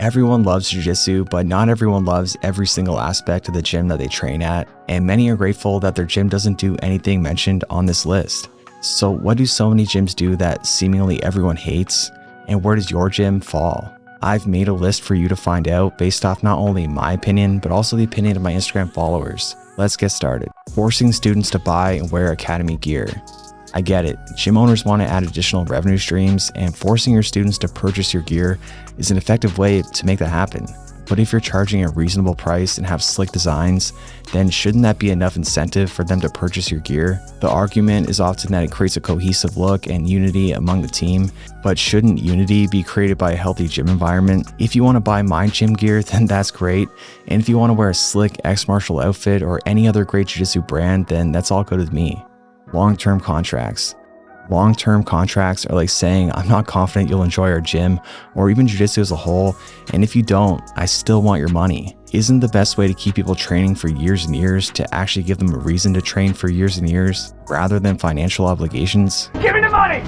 Everyone loves Jiu-Jitsu, but not everyone loves every single aspect of the gym that they train at, and many are grateful that their gym doesn't do anything mentioned on this list. So what do so many gyms do that seemingly everyone hates, and where does your gym fall? I've made a list for you to find out based off not only my opinion, but also the opinion of my Instagram followers. Let's get started. Forcing students to buy and wear academy gear. I get it, gym owners want to add additional revenue streams, and forcing your students to purchase your gear is an effective way to make that happen. But if you're charging a reasonable price and have slick designs, then shouldn't that be enough incentive for them to purchase your gear? The argument is often that it creates a cohesive look and unity among the team, but shouldn't unity be created by a healthy gym environment? If you want to buy my gym gear, then that's great. And if you want to wear a slick X-Martial outfit or any other great Jiu-Jitsu brand, then that's all good with me. Long-term contracts. Long-term contracts are like saying, I'm not confident you'll enjoy our gym or even Jiu-Jitsu as a whole, and if you don't, I still want your money. Isn't the best way to keep people training for years and years to actually give them a reason to train for years and years, rather than financial obligations? Give me the money!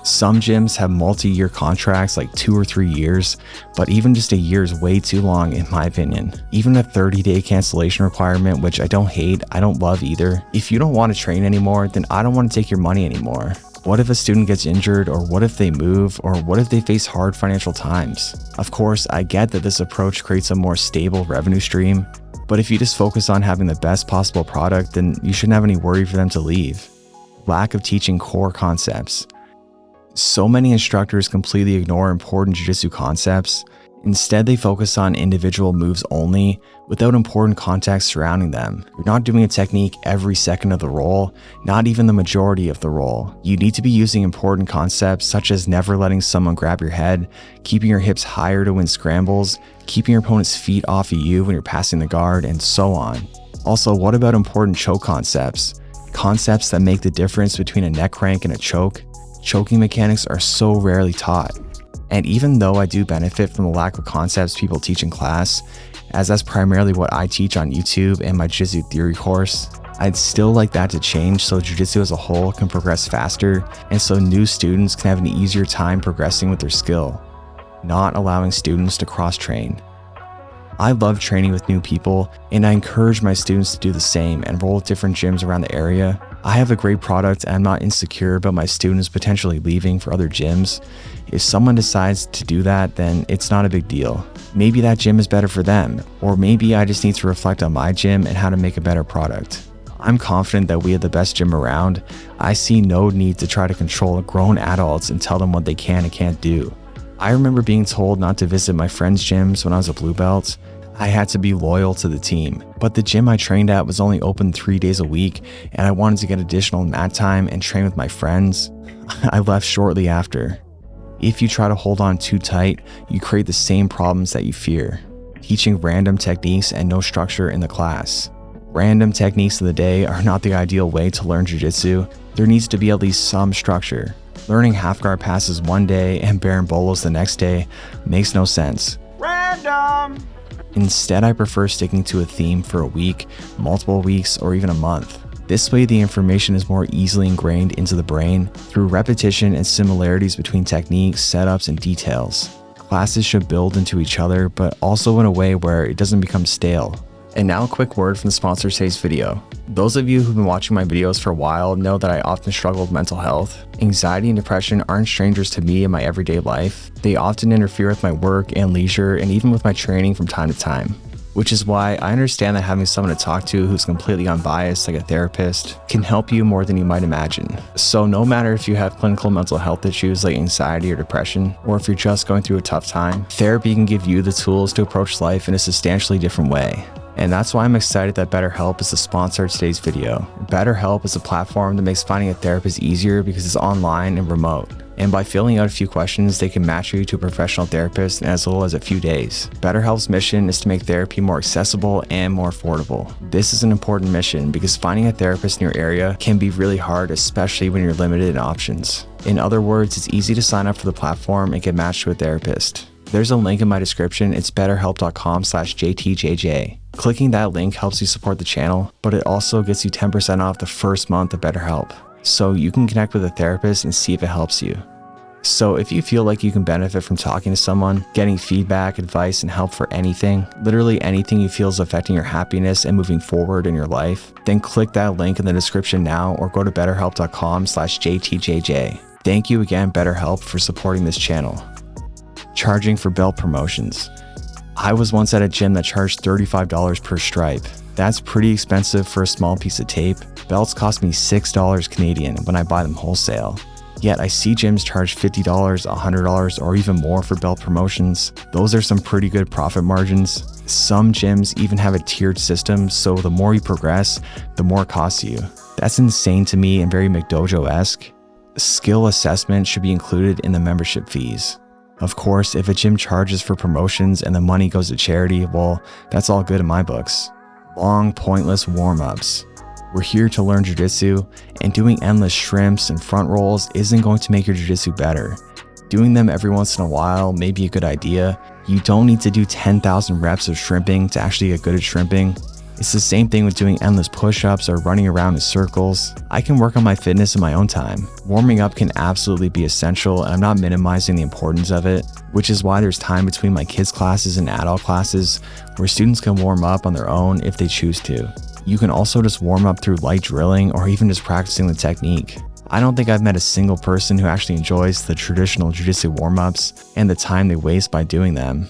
Some gyms have multi-year contracts like 2 or 3 years, but even just a year is way too long in my opinion. Even a 30-day cancellation requirement, which I don't hate, I don't love either. If you don't want to train anymore, then I don't want to take your money anymore. What if a student gets injured, or what if they move, or what if they face hard financial times? Of course, I get that this approach creates a more stable revenue stream, but if you just focus on having the best possible product, then you shouldn't have any worry for them to leave. Lack of teaching core concepts. So many instructors completely ignore important Jiu-Jitsu concepts. Instead, they focus on individual moves only, without important context surrounding them. You're not doing a technique every second of the roll, not even the majority of the roll. You need to be using important concepts such as never letting someone grab your head, keeping your hips higher to win scrambles, keeping your opponent's feet off of you when you're passing the guard, and so on. Also, what about important choke concepts? Concepts that make the difference between a neck crank and a choke. Choking mechanics are so rarely taught. And even though I do benefit from the lack of concepts people teach in class, as that's primarily what I teach on YouTube and my Jiu-Jitsu theory course, I'd still like that to change so Jiu-Jitsu as a whole can progress faster, and so new students can have an easier time progressing with their skill. Not allowing students to cross-train. I love training with new people, and I encourage my students to do the same and roll with different gyms around the area. I have a great product and I'm not insecure about my students potentially leaving for other gyms. If someone decides to do that, then it's not a big deal. Maybe that gym is better for them, or maybe I just need to reflect on my gym and how to make a better product. I'm confident that we have the best gym around. I see no need to try to control grown adults and tell them what they can and can't do. I remember being told not to visit my friends' gyms when I was a blue belt. I had to be loyal to the team, but the gym I trained at was only open 3 days a week, and I wanted to get additional mat time and train with my friends. I left shortly after. If you try to hold on too tight, you create the same problems that you fear. Teaching random techniques and no structure in the class. Random techniques of the day are not the ideal way to learn Jiu-Jitsu. There needs to be at least some structure. Learning half guard passes one day and Baron-Bolos the next day makes no sense. Random! Instead, I prefer sticking to a theme for a week, multiple weeks, or even a month. This way, the information is more easily ingrained into the brain through repetition and similarities between techniques, setups, and details. Classes should build into each other, but also in a way where it doesn't become stale. And now a quick word from the sponsor of today's video. Those of you who've been watching my videos for a while know that I often struggle with mental health. Anxiety and depression aren't strangers to me in my everyday life. They often interfere with my work and leisure and even with my training from time to time. Which is why I understand that having someone to talk to who's completely unbiased, like a therapist, can help you more than you might imagine. So no matter if you have clinical mental health issues like anxiety or depression, or if you're just going through a tough time, therapy can give you the tools to approach life in a substantially different way. And that's why I'm excited that BetterHelp is the sponsor of today's video. BetterHelp is a platform that makes finding a therapist easier because it's online and remote. And by filling out a few questions, they can match you to a professional therapist in as little as a few days. BetterHelp's mission is to make therapy more accessible and more affordable. This is an important mission because finding a therapist in your area can be really hard, especially when you're limited in options. In other words, it's easy to sign up for the platform and get matched to a therapist. There's a link in my description. It's betterhelp.com/JTJJ. Clicking that link helps you support the channel, but it also gets you 10% off the first month of BetterHelp. So you can connect with a therapist and see if it helps you. So if you feel like you can benefit from talking to someone, getting feedback, advice, and help for anything, literally anything you feel is affecting your happiness and moving forward in your life, then click that link in the description now or go to betterhelp.com/JTJJ. Thank you again, BetterHelp, for supporting this channel. Charging for belt promotions. I was once at a gym that charged $35 per stripe. That's pretty expensive for a small piece of tape. Belts cost me $6 Canadian when I buy them wholesale. Yet I see gyms charge $50, $100, or even more for belt promotions. Those are some pretty good profit margins. Some gyms even have a tiered system, so the more you progress, the more it costs you. That's insane to me and very McDojo-esque. Skill assessment should be included in the membership fees. Of course, if a gym charges for promotions and the money goes to charity, well, that's all good in my books. Long, pointless warm-ups. We're here to learn jiu-jitsu, and doing endless shrimps and front rolls isn't going to make your jiu-jitsu better. Doing them every once in a while may be a good idea. You don't need to do 10,000 reps of shrimping to actually get good at shrimping. It's the same thing with doing endless push-ups or running around in circles. I can work on my fitness in my own time. Warming up can absolutely be essential, and I'm not minimizing the importance of it, which is why there's time between my kids' classes and adult classes where students can warm up on their own if they choose to. You can also just warm up through light drilling or even just practicing the technique. I don't think I've met a single person who actually enjoys the traditional jiu-jitsu warm-ups and the time they waste by doing them.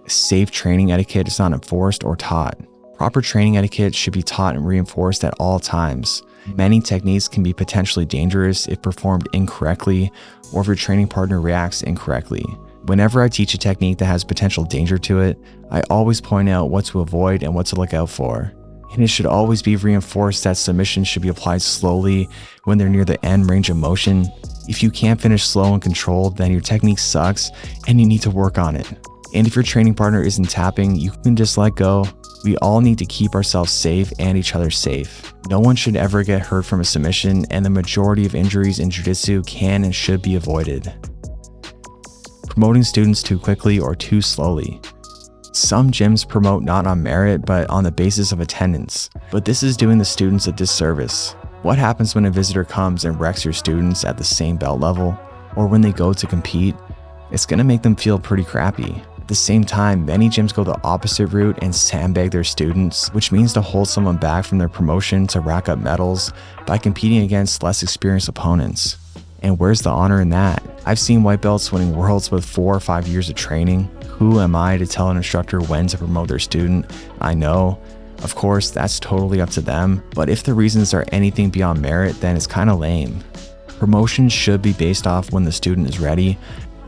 Safe training etiquette is not enforced or taught. Proper training etiquette should be taught and reinforced at all times. Many techniques can be potentially dangerous if performed incorrectly or if your training partner reacts incorrectly. Whenever I teach a technique that has potential danger to it, I always point out what to avoid and what to look out for. And it should always be reinforced that submissions should be applied slowly when they're near the end range of motion. If you can't finish slow and controlled, then your technique sucks and you need to work on it. And if your training partner isn't tapping, you can just let go. We all need to keep ourselves safe and each other safe. No one should ever get hurt from a submission, and the majority of injuries in jiu-jitsu can and should be avoided. Promoting students too quickly or too slowly. Some gyms promote not on merit, but on the basis of attendance. But this is doing the students a disservice. What happens when a visitor comes and wrecks your students at the same belt level? Or when they go to compete? It's gonna make them feel pretty crappy. At the same time, many gyms go the opposite route and sandbag their students, which means to hold someone back from their promotion to rack up medals by competing against less experienced opponents. And where's the honor in that? I've seen white belts winning worlds with 4 or 5 years of training. Who am I to tell an instructor when to promote their student? I know. Of course, that's totally up to them, but if the reasons are anything beyond merit, then it's kind of lame. Promotions should be based off when the student is ready,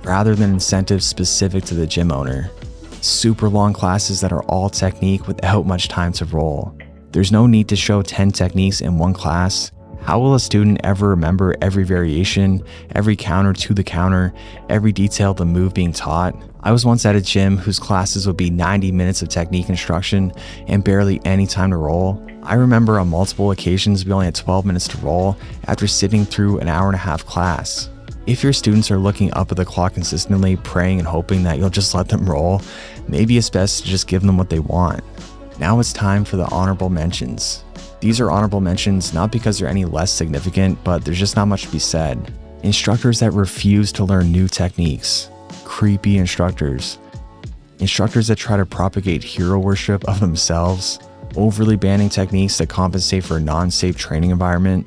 rather than incentives specific to the gym owner. Super long classes that are all technique without much time to roll. There's no need to show 10 techniques in one class. How will a student ever remember every variation, every counter to the counter, every detail of the move being taught? I was once at a gym whose classes would be 90 minutes of technique instruction and barely any time to roll. I remember on multiple occasions we only had 12 minutes to roll after sitting through an hour-and-a-half class. If your students are looking up at the clock consistently, praying and hoping that you'll just let them roll, maybe it's best to just give them what they want. Now it's time for the honorable mentions. These are honorable mentions not because they're any less significant, but there's just not much to be said. Instructors that refuse to learn new techniques. Creepy instructors. Instructors that try to propagate hero worship of themselves. Overly banning techniques that compensate for a non-safe training environment.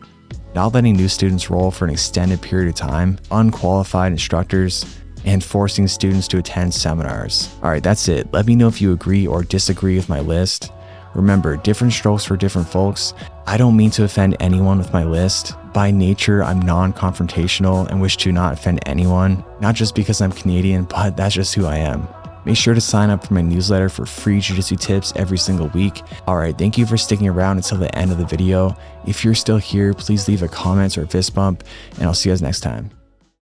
Not letting new students roll for an extended period of time. Unqualified instructors. And forcing students to attend seminars. Alright, that's it. Let me know if you agree or disagree with my list. Remember, different strokes for different folks. I don't mean to offend anyone with my list. By nature, I'm non-confrontational and wish to not offend anyone. Not just because I'm Canadian, but that's just who I am. Make sure to sign up for my newsletter for free jiu-jitsu tips every single week. Alright, thank you for sticking around until the end of the video. If you're still here, please leave a comment or a fist bump, and I'll see you guys next time.